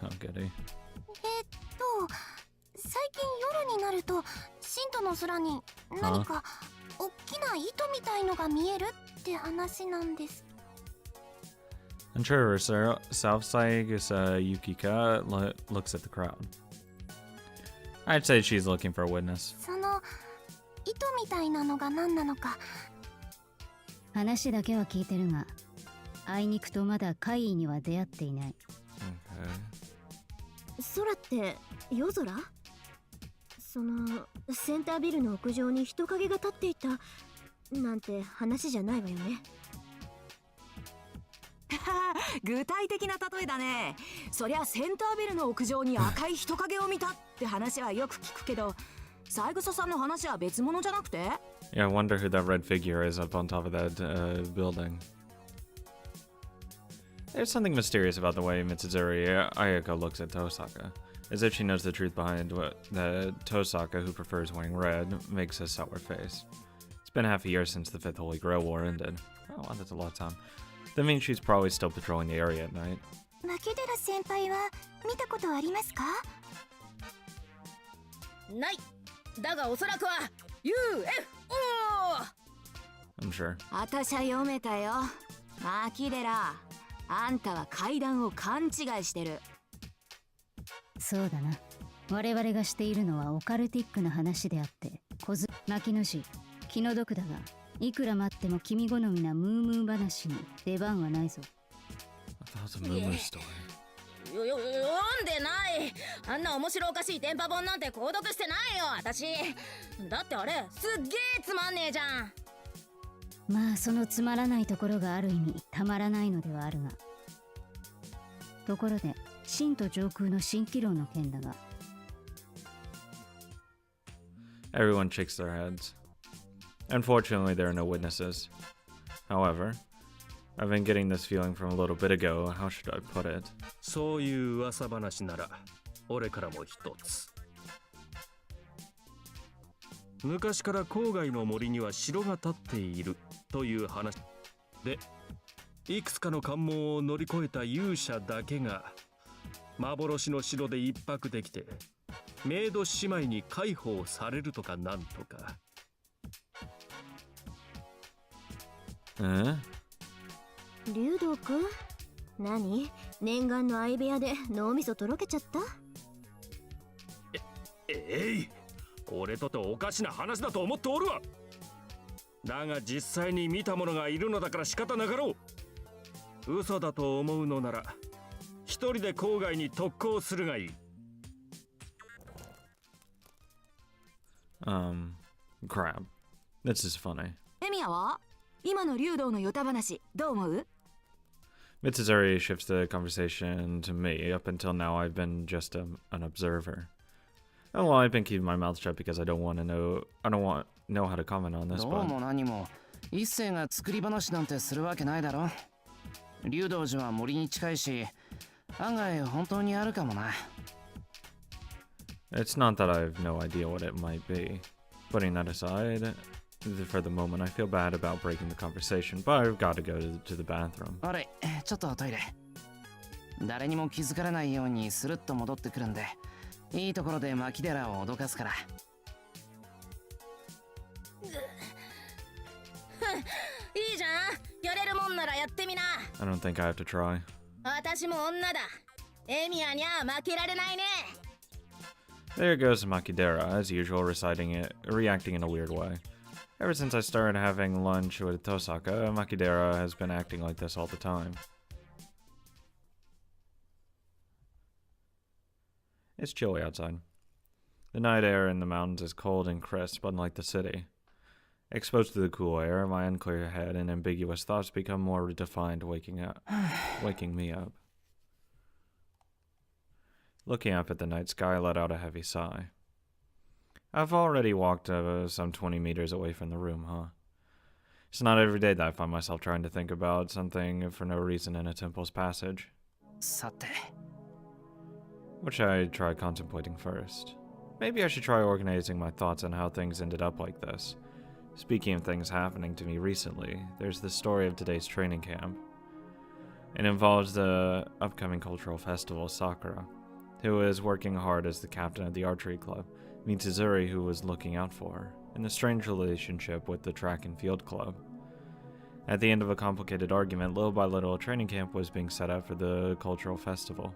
How goody. 最近夜になると神都の空に何か大きな糸みたいのが見えるって話なんです。 Unsure herself, Yukika looks at the crowd. I'd say she's looking for a witness. その糸みたいなのが何なのか。話だけは聞いてるが、あいにくとまだ怪異には出会っていない。空って夜空？そのセンタービルの屋上に人影が立っていたなんて話じゃないわよね。具体的な例えだね。そりゃセンタービルの屋上に赤い人影を見たって話はよく聞くけど、三枝さんの話は別物じゃなくて？ Yeah, I wonder who that red figure is up on top of that building. There's something mysterious about the way Mitsuzuri Ayako looks at Tosaka, as if she knows the truth behind that Tosaka, who prefers wearing red, makes a sour face. It's been half a year since the Fifth Holy Grail War ended. Oh wow, that's a lot of time. That means she's probably still patrolling the area at night. 牧寺先輩は見たことありますか？ない。だがおそらくは UFO。 I'm sure. 私は読めたよ。牧寺、あんたは階段を勘違いしてる。そうだな。我々がしているのはオカルティックな話であって、牧野氏、気の毒だが、いくら待っても君好みなムームー話に出番はないぞ。I thought it was a Moo story. 読んでない。あんな面白おかしい電波本なんて購読してないよ私。だってあれすっげえつまんねえじゃん。まあそのつまらないところがある意味たまらないのではあるが。ところで神都上空の蜃気楼の件だが。Everyone shakes their heads. Unfortunately, there are no witnesses. However, I've been getting this feeling from a little bit ago. How should I put it? そういう噂話なら俺からも一つ。昔から郊外の森には城が建っているという話で、いくつかの関門を乗り越えた勇者だけが幻の城で一泊できてメイド姉妹に解放されるとかなんとか。竜道くん、何？念願の相部屋で脳みそとろけちゃった？俺とておかしな話だと思っておるわ。だが実際に見た者がいるのだから仕方なかろう。嘘だと思うのなら一人で郊外に特攻するがいい。Crap. This is funny. エミヤは今の竜道のヨタ話どう思う？ Mitsuzuri shifts the conversation to me. Up until now, I've been just an observer. Oh, well, I've been keeping my mouth shut because I don't want to know how to comment on this. どうも何も一星が作り話なんてするわけないだろ。竜道寺は森に近いし、案外本当にあるかもな。It's not that I have no idea what it might be. Putting that aside, for the moment, I feel bad about breaking the conversation, but I've got to go to the bathroom. あれ、ちょっとトイレ。誰にも気づかれないようにスルッと戻ってくるんで、いいところで牧寺を脅かすから。いいじゃん。やれるもんならやってみな。I don't think I have to try. 私も女だ。エミヤにゃ負けられないね。There goes Makidera, as usual, reacting in a weird way. Ever since I started having lunch with Tosaka, Makidera has been acting like this all the time. It's chilly outside. The night air in the mountains is cold and crisp, unlike the city. Exposed to the cool air, my unclear head and ambiguous thoughts become more defined, waking me up. Looking up at the night sky, I let out a heavy sigh. I've already walked some 20 meters away from the room, huh? It's not every day that I find myself trying to think about something for no reason in a temple's passage. さて。 What should I try contemplating first? Maybe I should try organizing my thoughts on how things ended up like this. Speaking of things happening to me recently, there's the story of today's training camp. It involves the upcoming cultural festival, Sakura, who is working hard as the captain of the archery club, Mitsuzuri, who was looking out for her, and the strange relationship with the track and field club. At the end of a complicated argument, little by little, a training camp was being set up for the cultural festival.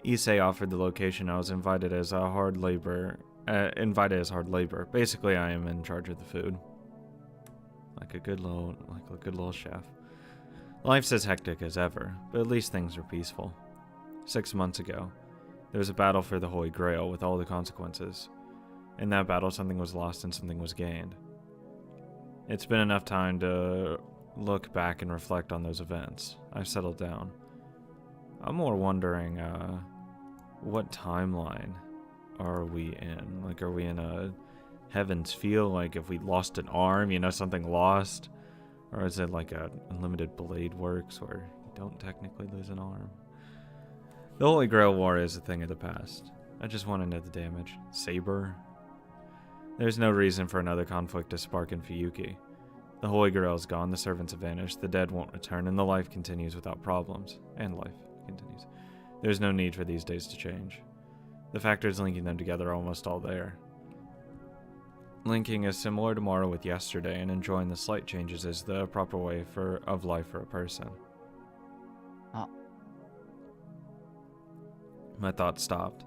Issei offered the location. I was invited as hard labor. Basically, I am in charge of the food. Like a good little chef. Life's as hectic as ever, but at least things are peaceful. 6 months ago, there was a battle for the Holy Grail with all the consequences. In that battle, something was lost and something was gained. It's been enough time to look back and reflect on those events. I've settled down. I'm more wondering, what timeline are we in? Like, are we in a Heaven's Feel? Like, if we lost an arm, something lost? Or is it like a Unlimited Blade Works where you don't technically lose an arm? The Holy Grail War is a thing of the past. I just want to know the damage. Saber? There's no reason for another conflict to spark in Fuyuki. The Holy Grail is gone, the servants have vanished, the dead won't return, and the life continues without problems. And life continues. There's no need for these days to change. The factors linking them together are almost all there. Linking is similar tomorrow with yesterday, and enjoying the slight changes is the proper way of life for a person. My thoughts stopped.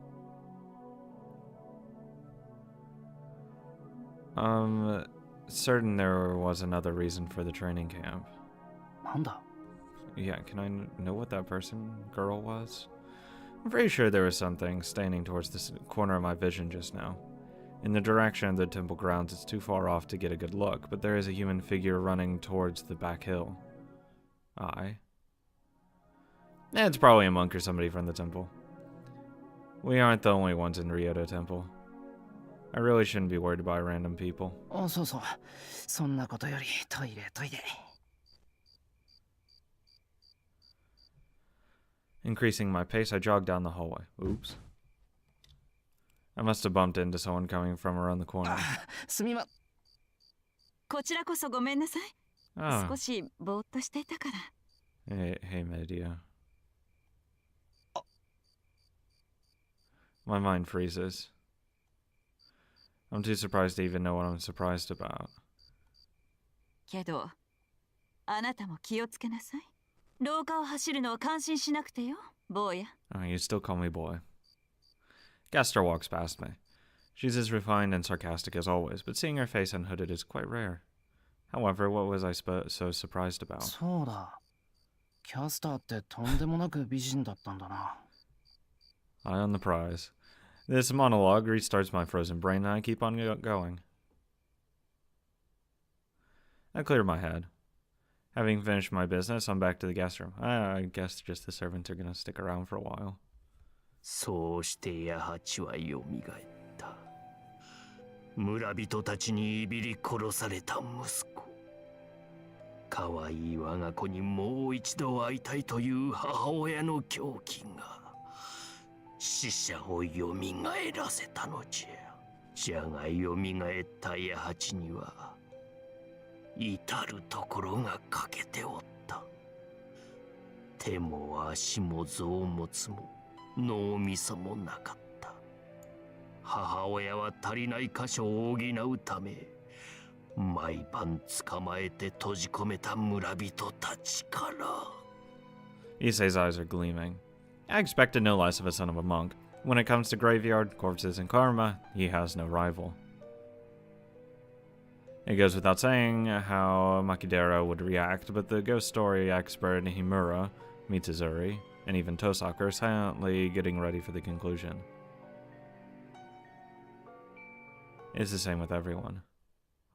Certain there was another reason for the training camp. Nanda? Yeah, can I know what that girl was? I'm pretty sure there was something standing towards this corner of my vision just now. In the direction of the temple grounds, it's too far off to get a good look, but there is a human figure running towards the back hill. It's probably a monk or somebody from the temple. We aren't the only ones in Ryoto Temple. I really shouldn't be worried about random people. そうそう。そんなことよりトイレ。Increasing my pace, I jogged down the hallway. Oops. I must have bumped into someone coming from around the corner. すみま。こちらこそごめんなさい。Oh. 少しぼーっとしていたから。Hey, Media. My mind freezes. I'm too surprised to even know what I'm surprised about. けど、あなたも気をつけなさい。廊下を走るのは感心しなくてよ、坊や。Oh, you still call me boy. Gaster walks past me. She's as refined and sarcastic as always, but seeing her face unhooded is quite rare. However, what was I so surprised about? そうだ。キャスターってとんでもなく美人だったんだな。Eye on the prize. This monologue restarts my frozen brain and I keep on going. I clear my head. Having finished my business, I'm back to the guest room. I guess just the servants are gonna stick around for a while. そうして八八はよみがえった。村人たちにいびり殺された息子。可愛い我が子にもう一度会いたいという母親の狂気が死者をよみがえらせたのじゃ。じゃがよみがえった八八には至るところが欠けておった。手も足も臓物も脳みそもなかった。母親は足りない箇所を補うため毎晩捕まえて閉じ込めた村人たちから。Issei's eyes are gleaming. I expected no less of a son of a monk. When it comes to graveyard, corpses, and karma, he has no rival. It goes without saying how Makidera would react, but the ghost story expert Himura, Mitsuzuri, and even Tosaka are silently getting ready for the conclusion. It's the same with everyone.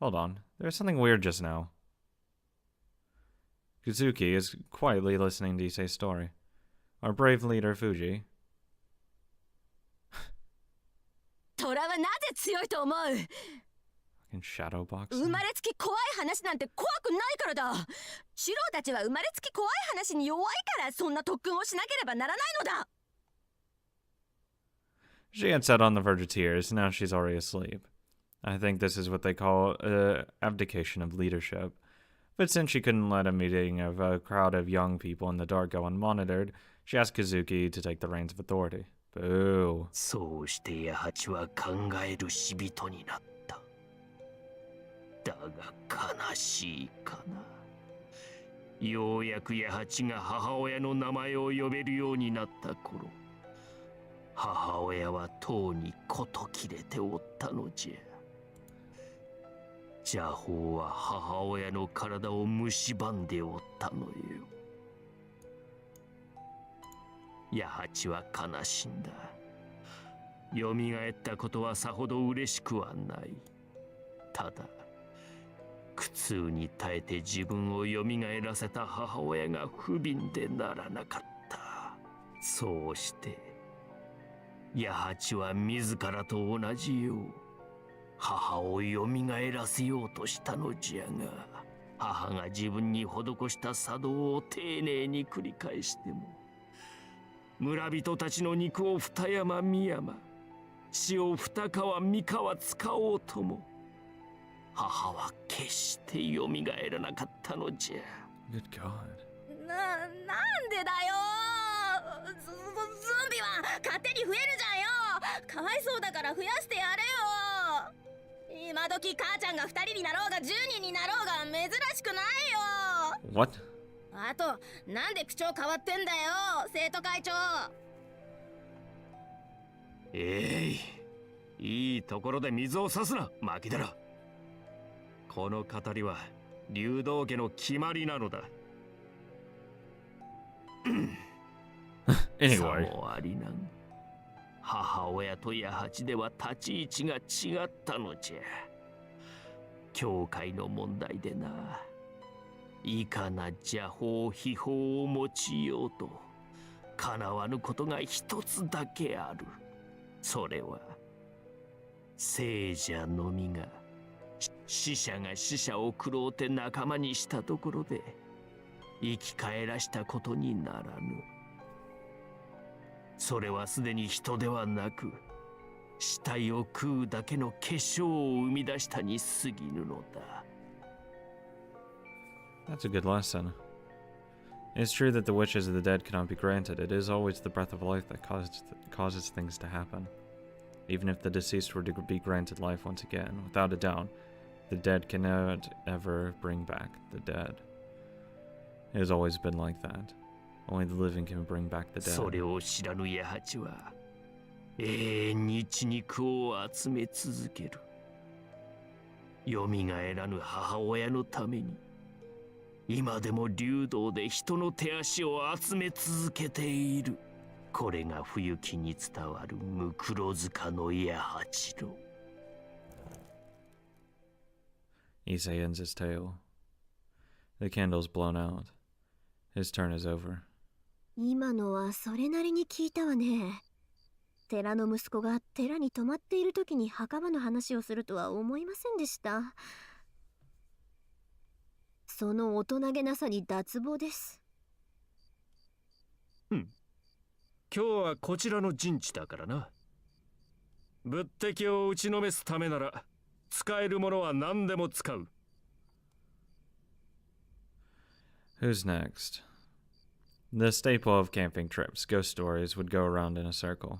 Hold on, there's something weird just now. Kuzuki is quietly listening to Issei's story. Our brave leader, Fuji. 虎はなぜ強いと思う？ In shadow boxing? 生まれつき怖い話なんて怖くないからだ。シローたちは生まれつき怖い話に弱いからそんな特訓をしなければならないのだ。 She had sat on the verge of tears, now she's already asleep. I think this is what they call abdication of leadership. But since she couldn't let a meeting of a crowd of young people in the dark go unmonitored, she asked Kazuki to take the reins of authority. Boo. そうして八は考える死人になった。だが悲しいかな。ようやく八が母親の名前を呼べるようになった頃、母親はとうにこと切れておったのじゃ。邪法は母親の体を蝕んでおったのよ。八は悲しんだ。よみがえったことはさほど嬉しくはない。ただ苦痛に耐えて自分をよみがえらせた母親が不憫でならなかった。そうして八は自らと同じよう母をよみがえらせようとしたのじゃが、母が自分に施した作動を丁寧に繰り返しても、村人たちの肉を二山三山、血を二川三川使おうとも、母は決してよみがえらなかったのじゃ。Good God. なんでだよ。ゾンビは勝手に増えるじゃんよ。かわいそうだから増やしてやれよ。今時母ちゃんが2人になろうが10人になろうが珍しくないよ。 What? あとなんで口調変わってんだよ生徒会長。いいところで水を差すな巻きだら。この語りは竜道家の決まりなのだ。Anyway. さもありなん。母親と八では立ち位置が違ったのじゃ。教会の問題でな、いかな邪法秘法を用いようと叶わぬことが一つだけある。それは聖者のみが死者が死者を食ろうて仲間にしたところで生き返らしたことにならぬ。それはすでに人ではなく死体を食うだけの結晶を生み出したに過ぎぬのだ。 That's a good lesson. It's true that the wishes of the dead cannot be granted. It is always the breath of life that causes things to happen. Even if the deceased were to be granted life once again, without a doubt, the dead cannot ever bring back the dead. It has always been like that. Only the living can bring back the dead. それを知らぬ八は永遠に血肉を集め続ける。よみがえらぬ母親のために今でも竜道で人の手足を集め続けている。これが冬木に伝わるムクロ塚の八郎。Issei ends his tale. The candle's blown out. His turn is over. 今のはそれなりに聞いたわね。寺の息子が寺に泊まっている時に墓場の話をするとは思いませんでした。その大人げなさに脱帽です。今日はこちらの陣地だからな。仏敵を打ちのめすためなら使えるものは何でも使う。Who's next? The staple of camping trips, ghost stories, would go around in a circle.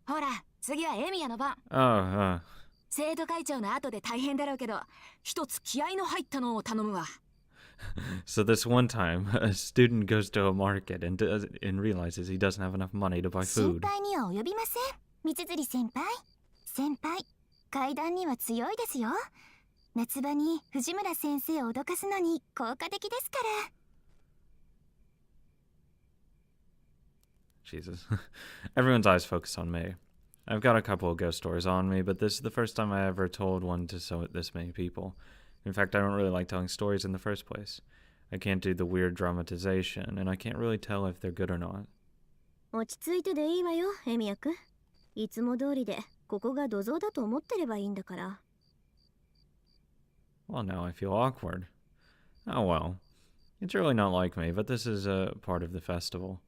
ほら次はエミヤの番。Oh, 生徒会長の後で大変だろうけど一つ気合の入ったのを頼むわ。So this one time, a student goes to a market and realizes he doesn't have enough money to buy 心 food. 配には及びません。三辻先輩。先輩、階段には強いですよ。夏場に藤村先生を脅かすのに効果的ですから。Jesus. Everyone's eyes focus on me. I've got a couple of ghost stories on me, but this is the first time I ever told one to this many people. In fact, I don't really like telling stories in the first place. I can't do the weird dramatization, and I can't really tell if they're good or not. 落ち着いてでいいわよ、エミヤくん。いつも通りで、ここが土蔵だと思ってればいいんだから。Well, now I feel awkward. Oh well. It's really not like me, but this is a part of the festival.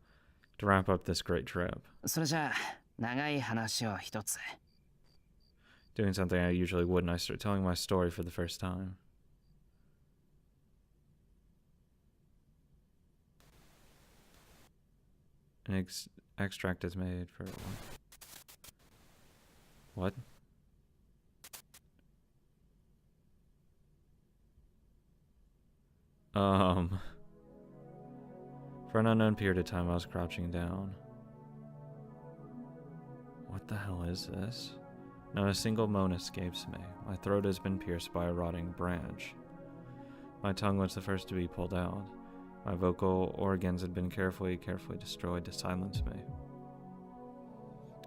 To wrap up this great trip. それじゃあ長い話を一つ。 Doing something I usually wouldn't, I start telling my story for the first time. An extract is made for... What? For an unknown period of time, I was crouching down. What the hell is this? Not a single moan escapes me. My throat has been pierced by a rotting branch. My tongue was the first to be pulled out. My vocal organs had been carefully destroyed to silence me.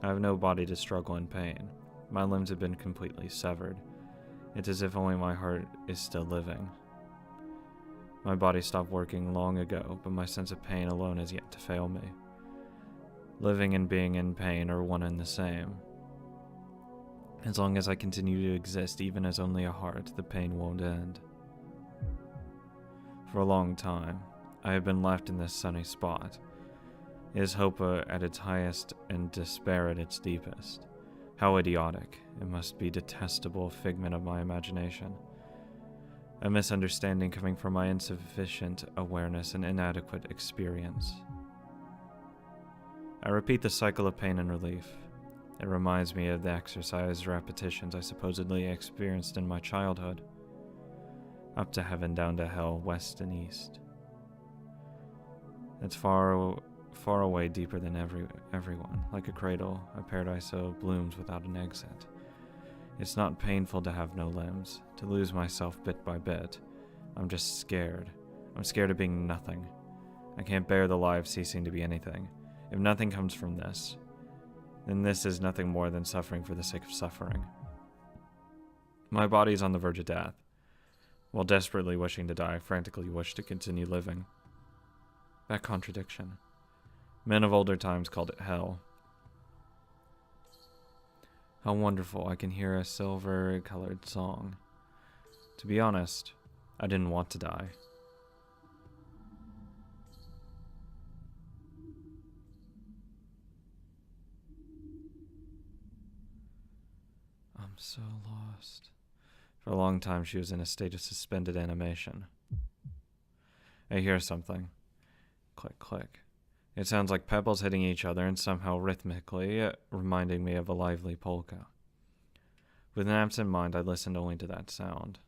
I have no body to struggle in pain. My limbs have been completely severed. It's as if only my heart is still living. My body stopped working long ago, but my sense of pain alone has yet to fail me. Living and being in pain are one and the same. As long as I continue to exist, even as only a heart, the pain won't end. For a long time, I have been left in this sunny spot. It is hope at its highest and despair at its deepest. How idiotic. It must be a detestable figment of my imagination. A misunderstanding coming from my insufficient awareness and inadequate experience. I repeat the cycle of pain and relief. It reminds me of the exercise repetitions I supposedly experienced in my childhood. Up to heaven, down to hell, west and east. It's far away, deeper than everyone, like a cradle, a paradise of blooms without an exit. It's not painful to have no limbs, to lose myself bit by bit. I'm just scared. I'm scared of being nothing. I can't bear the lie of ceasing to be anything. If nothing comes from this, then this is nothing more than suffering for the sake of suffering. My body is on the verge of death. While desperately wishing to die, I frantically wish to continue living. That contradiction. Men of older times called it hell. How wonderful, I can hear a silver-colored song. To be honest, I didn't want to die. I'm so lost. For a long time, she was in a state of suspended animation. I hear something. Click, click. It sounds like pebbles hitting each other and somehow rhythmically, reminding me of a lively polka. With an absent mind, I listened only to that sound.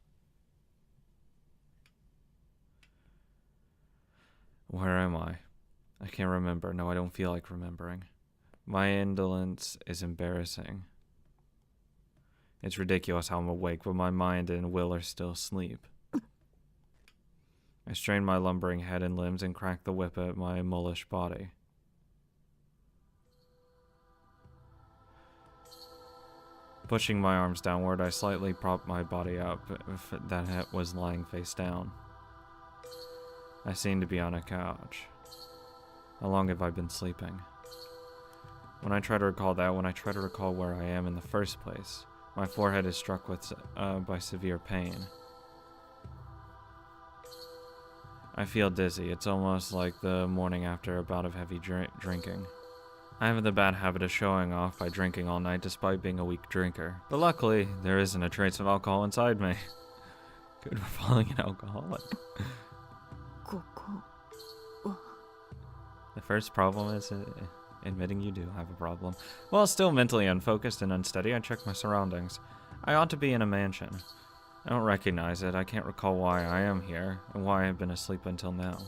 Where am I? I can't remember. No, I don't feel like remembering. My indolence is embarrassing. It's ridiculous how I'm awake, but my mind and will are still asleep. I strain my lumbering head and limbs and crack the whip at my mullish body. Pushing my arms downward, I slightly prop my body up that was lying face down. I seem to be on a couch. How long have I been sleeping? When I try to recall where I am in the first place, my forehead is struck by severe pain. I feel dizzy. It's almost like the morning after a bout of heavy drinking. I have the bad habit of showing off by drinking all night despite being a weak drinker. But luckily, there isn't a trace of alcohol inside me. Good for falling an alcoholic. The first problem is admitting you do have a problem. While still mentally unfocused and unsteady, I check my surroundings. I ought to be in a mansion. I don't recognize it. I can't recall why I am here, and why I have been asleep until now.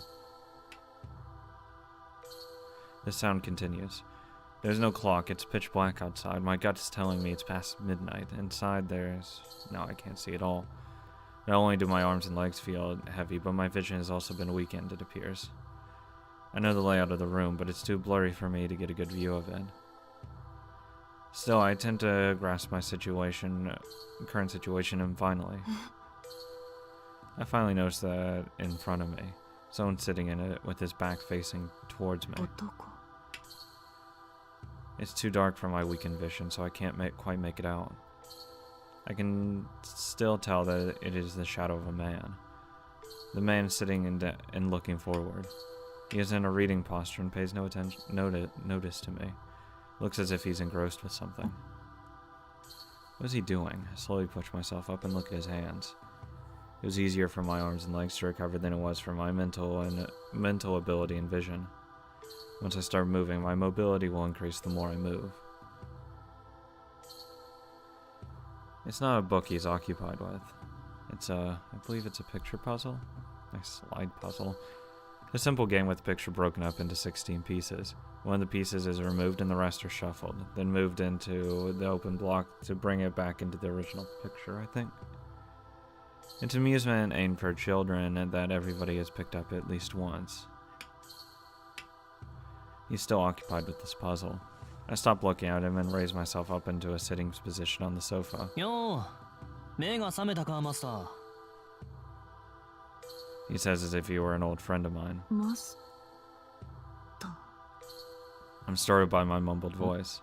The sound continues. There's no clock. It's pitch black outside. My gut is telling me it's past midnight. Inside there's... No, I can't see at all. Not only do my arms and legs feel heavy, but my vision has also been weakened, it appears. I know the layout of the room, but it's too blurry for me to get a good view of it. Still, I attempt to grasp my current situation, and I finally notice that in front of me, someone sitting in it with his back facing towards me. It's too dark for my weakened vision, so I can't quite make it out. I can still tell that it is the shadow of a man. The man is sitting and looking forward. He is in a reading posture and pays no notice to me. Looks as if he's engrossed with something. What is he doing? I slowly push myself up and look at his hands. It was easier for my arms and legs to recover than it was for my mental ability and vision. Once I start moving, my mobility will increase the more I move. It's not a book he's occupied with. It's I believe it's a picture puzzle? A slide puzzle. A simple game with a picture broken up into 16 pieces. One of the pieces is removed and the rest are shuffled, then moved into the open block to bring it back into the original picture, I think. It's amusement aimed for children and that everybody has picked up at least once. He's still occupied with this puzzle. I stop looking at him and raise myself up into a sitting position on the sofa. Yo, 目が覚めたか、マスター。He says as if he were an old friend of mine. マス I'm startled by my mumbled voice.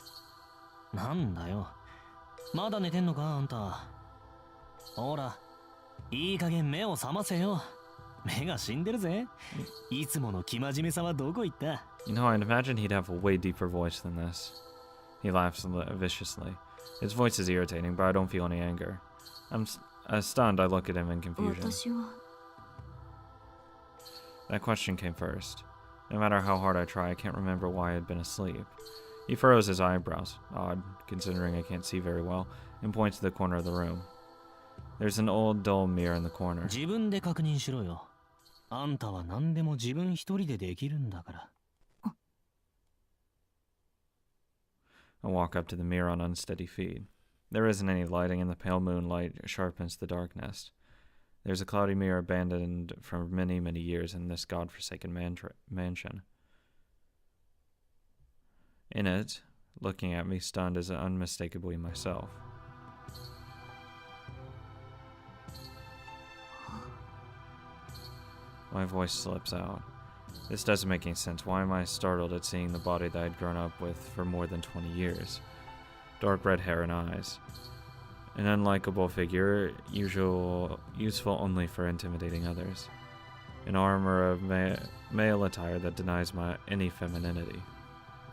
なんだよ。まだ寝てんのか、あんた。ほら、いい加減目を覚ませよ。目が死んでるぜ。いつもの生真面目さはどこ行った？ You know, I'd imagine he'd have a way deeper voice than this. He laughs viciously. His voice is irritating, but I don't feel any anger. I'm stunned. I look at him in confusion. 私は That question came first. No matter how hard I try, I can't remember why I had been asleep. He furrows his eyebrows, odd, considering I can't see very well, and points to the corner of the room. There's an old, dull mirror in the corner. 自分で確認しろよ。あんたは何でも自分一人でできるんだから。I walk up to the mirror on unsteady feet. There isn't any lighting, and the pale moonlight sharpens the darkness. There's a cloudy mirror abandoned for many, many years in this god-forsaken mansion. In it, looking at me stunned, is unmistakably myself. My voice slips out. This doesn't make any sense. Why am I startled at seeing the body that I'd grown up with for more than 20 years? Dark red hair and eyes. An unlikable figure, useful only for intimidating others. An armor of male attire that denies any femininity.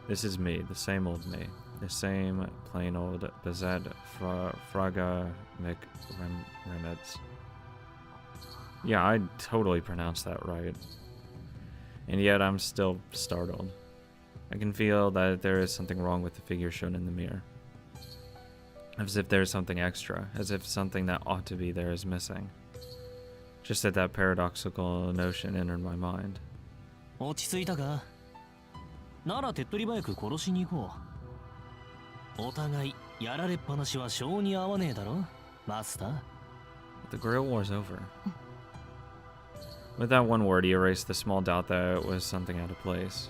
This is me, the same old me. The same plain old Bezed Fraga McRemeds. Yeah, I totally pronounced that right. And yet I'm still startled. I can feel that there is something wrong with the figure shown in the mirror. As if there's something extra, as if something that ought to be there is missing. Just as that paradoxical notion entered my mind. 落ち着いたか？なら手っ取り早く殺しに行こう。お互いやられっぱなしは性に合わねえだろ、マスター。The Grail War's over. With that one word, he erased the small doubt that it was something out of place.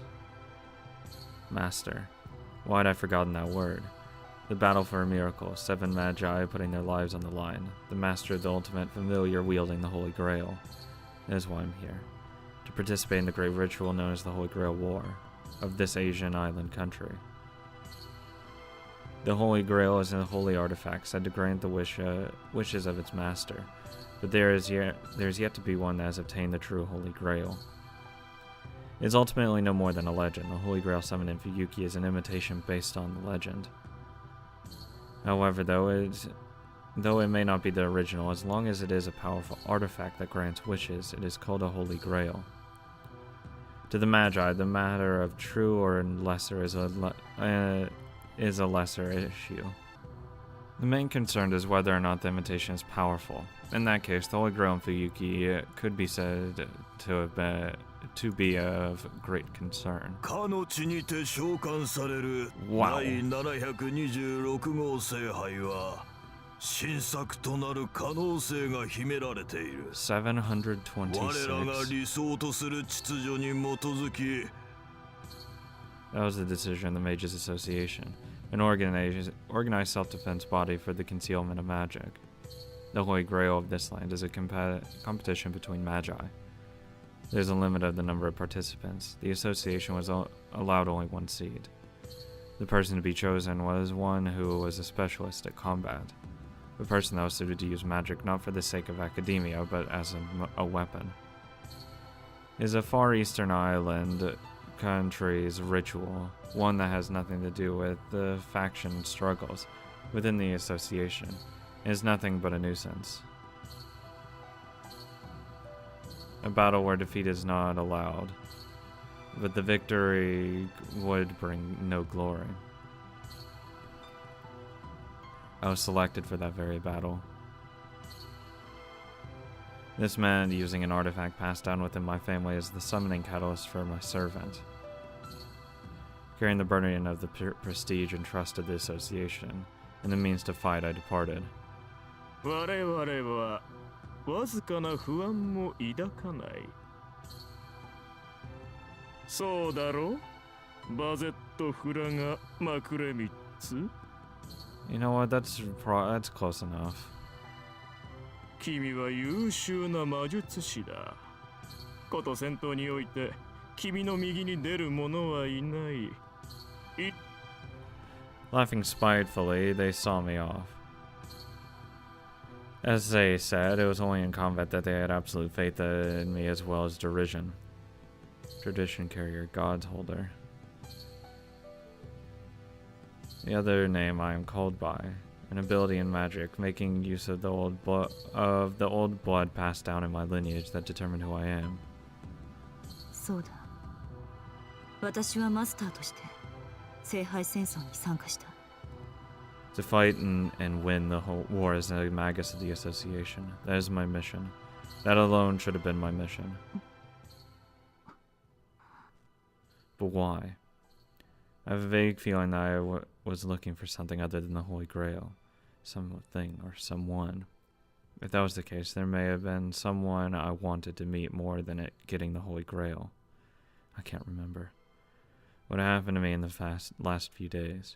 Master. Why had I forgotten that word? The battle for a miracle, 7 magi putting their lives on the line, the master of the ultimate familiar wielding the Holy Grail. That is why I'm here. To participate in the great ritual known as the Holy Grail War, of this Asian island country. The Holy Grail is a holy artifact said to grant the wishes of its master, but there is yet to be one that has obtained the true Holy Grail. It is ultimately no more than a legend. The Holy Grail summoned in Fuyuki is an imitation based on the legend. However, though it may not be the original, as long as it is a powerful artifact that grants wishes, it is called a Holy Grail. To the Magi, the matter of true or lesser is a lesser issue. The main concern is whether or not the imitation is powerful. In that case, the Holy Grail in Fuyuki could be said to be of great concern. Wow. That was the decision of the Mages Association, an organized self-defense body for the concealment of magic. The Holy Grail of this land is a competition between magi. There's a limit of the number of participants. The association was allowed only 1 seat. The person to be chosen was one who was a specialist at combat. The person that was suited to use magic not for the sake of academia, but as a weapon. It is a Far Eastern island country's ritual, one that has nothing to do with the faction struggles within the association. It is nothing but a nuisance. A battle where defeat is not allowed. but the victory would bring no glory. I was selected for that very battle. This man, using an artifact passed down within my family, is the summoning catalyst for my servant. Carrying the burden of the prestige and trust of the association, and the means to fight, I departed. 我々はわずかな不安も抱かない。そうだろう？バゼットフラがまくれ3つ？ You know what? That's close enough. 君は優秀な魔術師だ。こと戦闘において君の右に出る者はいない。Laughing spitefully, they saw me off. As they said, it was only in combat that they had absolute faith in me as well as derision. Tradition carrier, God's holder. The other name I am called by, an ability in magic, making use of the old blood passed down in my lineage that determined who I am. そうだ。私はマスターとして聖杯戦争に参加した。To fight and win the whole war as a magus of the association. That is my mission. That alone should have been my mission. But why? I have a vague feeling that I was looking for something other than the Holy Grail. Something or someone. If that was the case, there may have been someone I wanted to meet more than getting the Holy Grail. I can't remember. What happened to me in the last few days?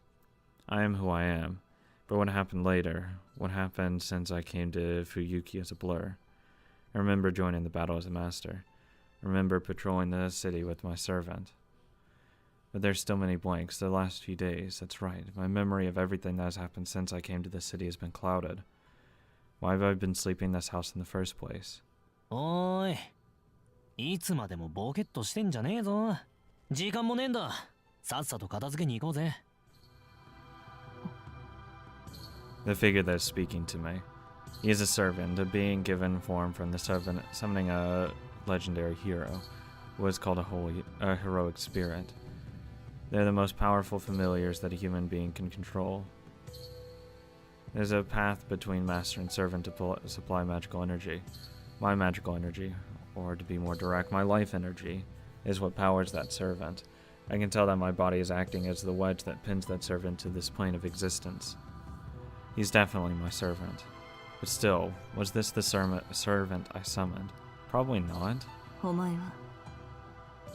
I am who I am. But what happened later? What happened since I came to Fuyuki as a blur? I remember joining the battle as a master. I remember patrolling the city with my servant. But there's still many blanks. The last few days, that's right. My memory of everything that has happened since I came to the city has been clouded. Why have I been sleeping in this house in the first place? おーい、いつまでもボケっとしてんじゃねえぞ。時間もねえんだ。さっさと片付けに行こうぜ。The figure that is speaking to me. He is a servant, a being given form from the servant summoning a legendary hero, who is called a heroic spirit. They are the most powerful familiars that a human being can control. There's a path between master and servant to supply magical energy. My magical energy, or to be more direct, my life energy, is what powers that servant. I can tell that my body is acting as the wedge that pins that servant to this plane of existence. He's definitely my servant. But still, was this the servant I summoned? Probably not. お前は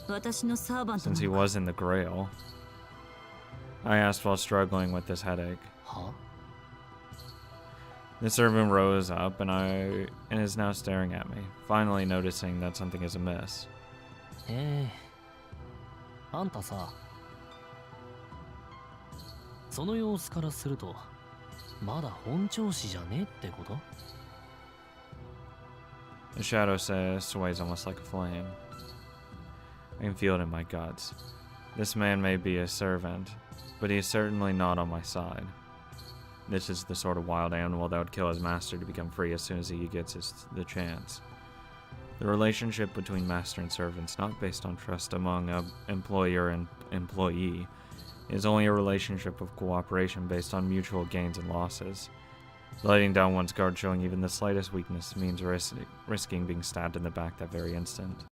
私のサーバント Since he なのか。 was in the Grail. I asked while struggling with this headache. は？ The servant rose up and is now staring at me, finally noticing that something is amiss. あんたさ、その様子からするとまだ本調子じゃねってこと？ The shadow sways almost like a flame. I can feel it in my guts. This man may be a servant, but he is certainly not on my side. This is the sort of wild animal that would kill his master to become free as soon as he gets the chance. The relationship between master and servant is not based on trust among employer and employee. It is only a relationship of cooperation based on mutual gains and losses. Letting down one's guard, showing even the slightest weakness, means risking being stabbed in the back that very instant.